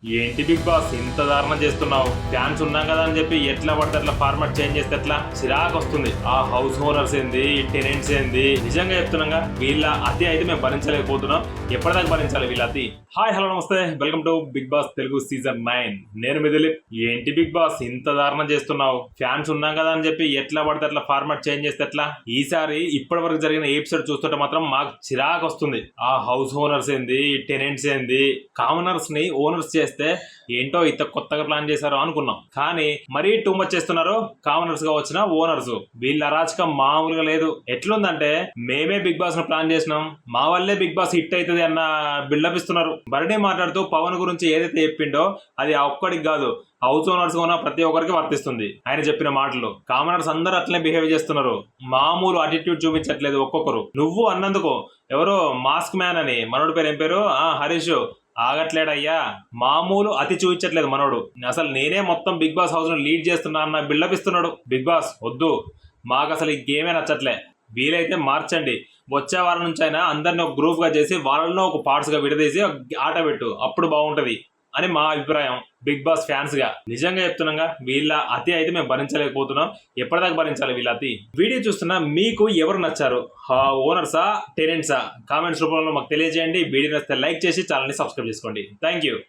ఏంటి big boss ఇంత దారుణం చేస్తున్నావు? ఫ్యాన్స్ ఉన్నాం కదా అని చెప్పి ఎట్లా పడితే అట్లా ఫార్మాట్ చేంజ్ చేస్తే ఎట్లా? చిరాకు వస్తుంది. ఆ హౌస్ ఓనర్స్ ఏంది, టెనెంట్స్ ఏంది, నిజంగా చెప్తున్నాగా వీళ్ళ అతి అయితే మేము భరించలేకపోతున్నాం. ఎప్పటిదాకా భరించాలి వీళ్ళ అతి? హాయ్ హలో నమస్తే, welcome to Bigg Boss Telugu season 9. నేను మీ దిలీప్. ఏంటి బిగ్ బాస్ ఇంత దారుణం చేస్తున్నావు? ఫ్యాన్స్ ఉన్నాం కదా అని చెప్పి ఎట్లా పడితే అట్లా ఫార్మాట్ చేంజ్ చేస్తే ఎట్లా? ఈసారి ఇప్పటి వరకు జరిగిన ఎపిసోడ్ చూస్తుంటే మాత్రం మాకు చిరాకు వస్తుంది. ఆ హౌస్ ఓనర్స్ ఏంది, టెనెంట్స్ ఏంది, కామనర్స్ ని ఓనర్స్ చేస్తే ఏంటో ఇంత కొత్తగా ప్లాన్ చేశారు అనుకున్నాం. కానీ మరీ టూ మచ్ చేస్తున్నారు. కామనర్స్ గా వచ్చిన ఓనర్స్ వీళ్ళ అరాచకం మామూలుగా లేదు. ఎట్లుందంటే మేమే బిగ్ బాస్ ను ప్లాన్ చేసినాం, మా వల్లే బిగ్ బాస్ హిట్ అవుతుంది అన్న బిల్డప్ ఇస్తున్నారు. బర్త్డే మాట్లాడుతూ పవన్ గురించి ఏదైతే చెప్పిండో అది ఆ ఒక్కడికి కాదు, హౌస్ ఓనర్స్ ఉన్న ప్రతి ఒక్కరికి వర్తిస్తుంది ఆయన చెప్పిన మాటలు. కామనర్స్ అందరూ అట్లనే బిహేవ్ చేస్తున్నారు. మామూలు అటిట్యూడ్ చూపించట్లేదు ఒక్కొక్కరు. నువ్వు అన్నందుకు ఎవరో మాస్క్ మ్యాన్ అని మనోడి పేరు ఏం పేరు, హరీష్ ఆగట్లేడయ్యా. మామూలు అతి చూపించట్లేదు మనోడు. అసలు నేనే మొత్తం బిగ్ బాస్ హౌస్ ను లీడ్ చేస్తున్నా అన్న బిల్డప్ ఇస్తున్నాడు. బిగ్ బాస్ వద్దు, మాకు అసలు ఈ గేమే నచ్చట్లే. వీలైతే మార్చండి. వచ్చే వారం నుంచి అయినా అందరిని ఒక గ్రూప్ గా చేసి వాళ్ళలో ఒక పార్ట్స్ గా విడదీసి ఆట పెట్టు, అప్పుడు బాగుంటది అని మా అభిప్రాయం బిగ్ బాస్ ఫ్యాన్స్ గా. నిజంగా చెప్తున్నాగా వీళ్ళ అతి అయితే మేము భరించలేకపోతున్నాం. ఎప్పటిదాకా భరించాలి వీళ్ళ అతి? వీడియో చూస్తున్నా మీకు ఎవరు నచ్చారు? ఓనర్సా, టెనెంట్సా? కామెంట్స్ రూపంలో మాకు తెలియజేయండి. వీడియో నచ్చితే లైక్ చేసి ఛానల్ ని సబ్స్క్రైబ్ చేసుకోండి. Thank you.